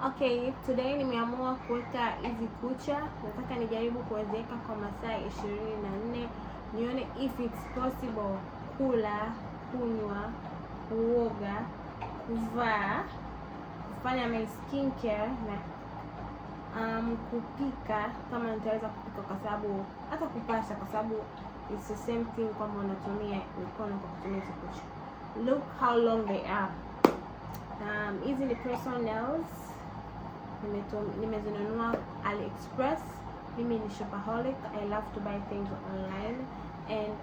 Okay, today nimeamua kuweka hizi kucha. Nataka nijaribu kuwezeka kwa masaa 24 nione if it's possible kula, kunywa, kuoga, kuvaa, kufanya my skincare na kupika kama nitaweza kupika, kwa sababu hata kupasha, kwa sababu it's the same thing kwamba unatumia mikono kwa kutumia kucha. Look how long they are. Hizi ni press-on nails. Nimezinunua AliExpress. Mimi ni shopaholic. I love to buy things online, and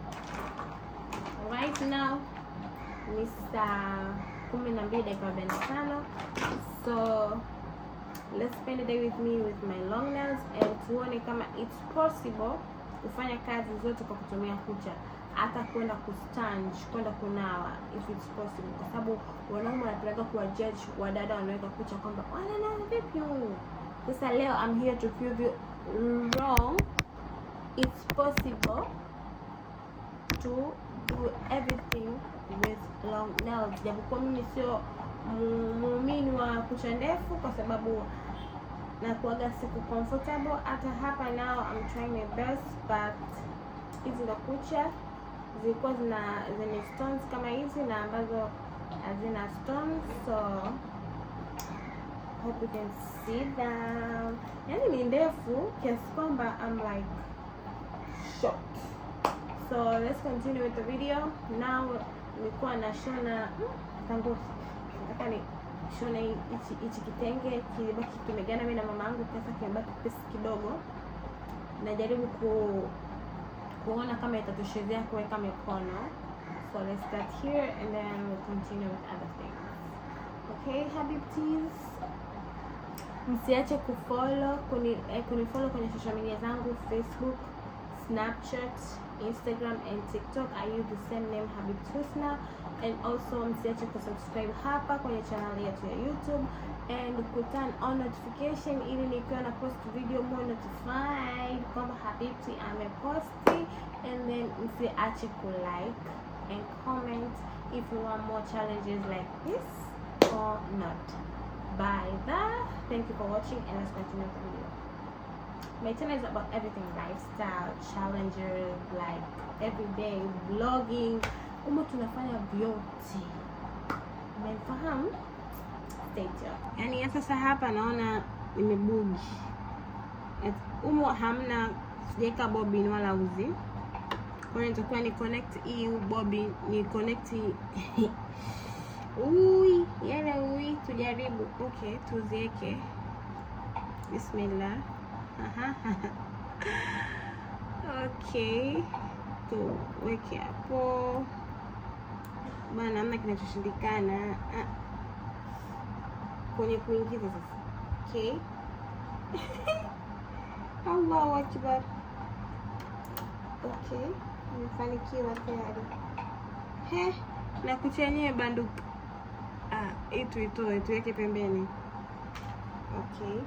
right now ni saa 12:45. So let's spend a day with me with my long nails and tuone kama it's possible kufanya kazi zote kwa kutumia kucha, hata kwenda kustange, kwenda kunawa, if it's possible, kwa sababu wanaume wanapeleka kuwa judge wadada wanaweka kucha kwamba wananawa vipi huyu. Sasa leo I'm here to prove you wrong. It's possible to do everything with long nails. Japokuwa mimi sio muumini wa kucha ndefu, kwa sababu na kuaga siku comfortable. Hata hapa now I'm trying my best, but hizi ndo kucha zilikuwa zenye stones kama hizi na ambazo hazina stones, so hope you can see them. Yani ni ndefu kiasi kwamba I'm like shocked. So let's continue with the video. Now nilikuwa nashona tangu nataka ni shona hichi kitenge kilibaki kimegana. Mimi na mama yangu pesa kimebaki pesa kidogo, najaribu kuona kama itatoshezea kuweka mikono. So let's start here and then we'll continue with other things. Okay, habibtis, msiache kunifollow kwenye social media zangu, Facebook, Snapchat, Instagram and TikTok. I use the same name, Habibti Husna. And also msiache kusubscribe hapa kwenye channel yetu ya YouTube and turn on notification ili nikiwa na post video more notified kwamba Habibti ameposti. And then msiache like and comment if you want more challenges like this or not. By that, thank you for watching and let's continue the video. My channel is about everything lifestyle, challenges, like everyday vlogging. Tunafanya vyote. Umefahamu? Stay tuned. Yani sasa hapa naona nimebugi. Hamna, sijaweka bobin wala uzi. Kwa hiyo nitakuwa ni connect hii bobin, ni connect tujaribu. Okay, tuzieke. Bismillah. Okay. Tuweke hapo. Bana, hamna kinachoshindikana kwenye kuingiza sasa. Okay. Allahu Akbar. Okay, nimefanikiwa tayari. Na kuchanyia banduka. Hii tuitoe, tuweke pembeni. Okay.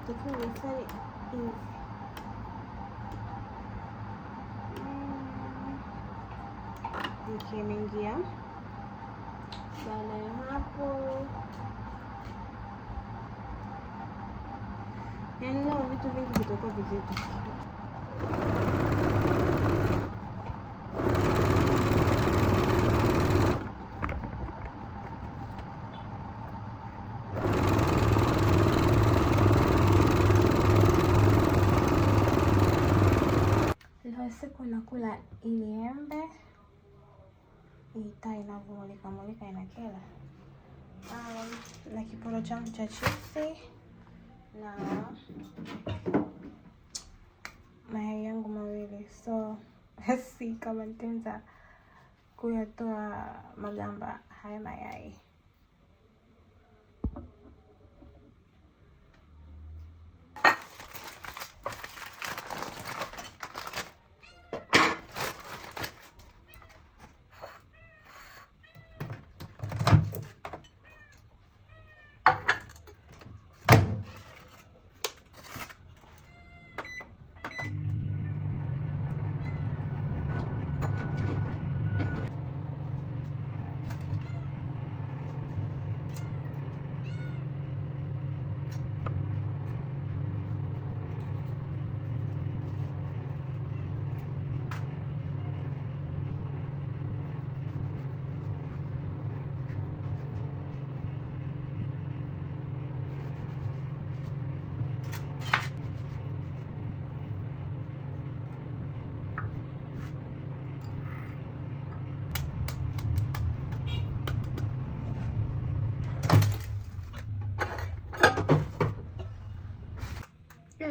Nifanye hivi. Okay, imeingia. Baada ya hapo, yani leo vitu vingi vitakuwa vizito. Siku nakula ili embe ita inavyomulika inakela, na kiporo changu cha chipsi na mayai yangu mawili. So let's see kama nitaanza kuyatoa magamba haya mayai.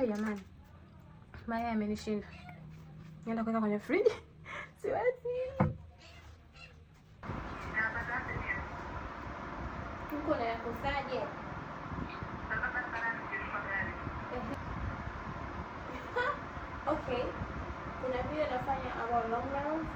jamani, mayai amenishinda. Nienda kuweka kwenye friji. Siwezi. Uko na yakusaje? Okay. Kuna vile nafanya our long rounds.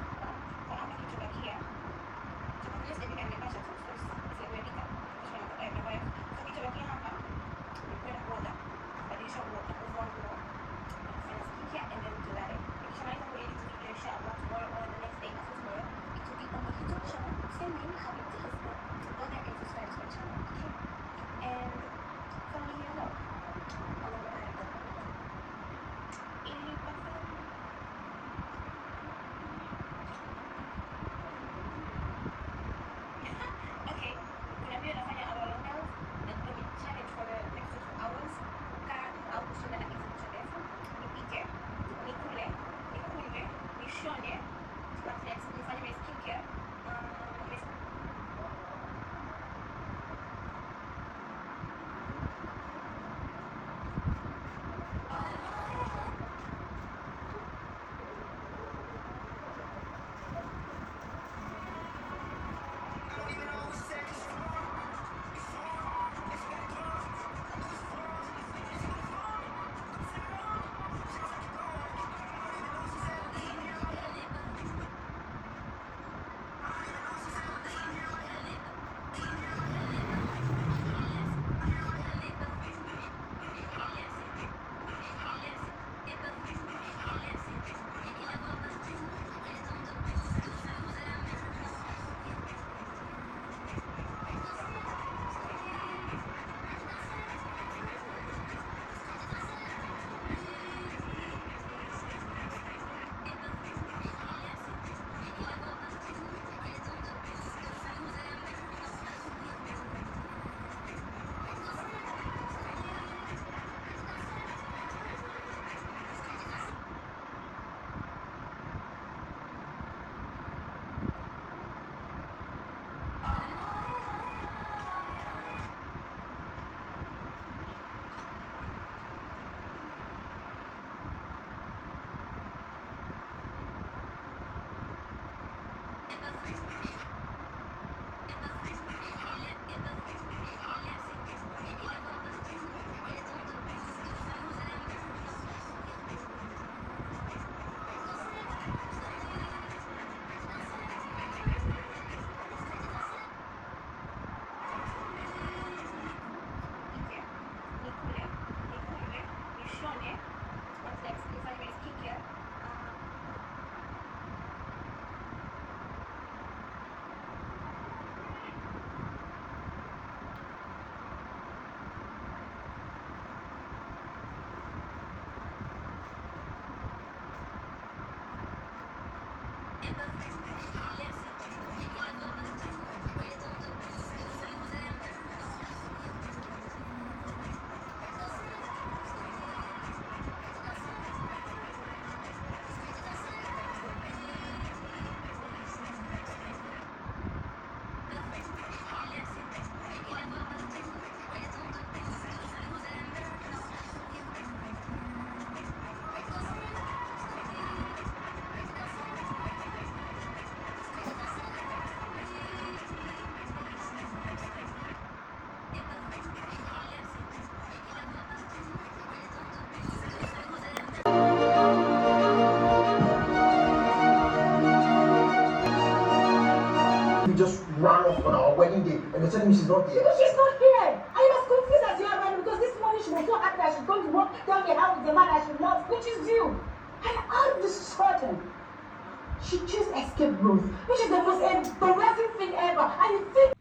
Just ran off on our wedding day and they're telling me she's not here. But she's not here. I am as confused as you are, man, because this morning she was so happy that she's going to work, tell me how is the man that she loves, which is you. And all of a sudden, she chose escape route, which is the most embarrassing thing ever. And you think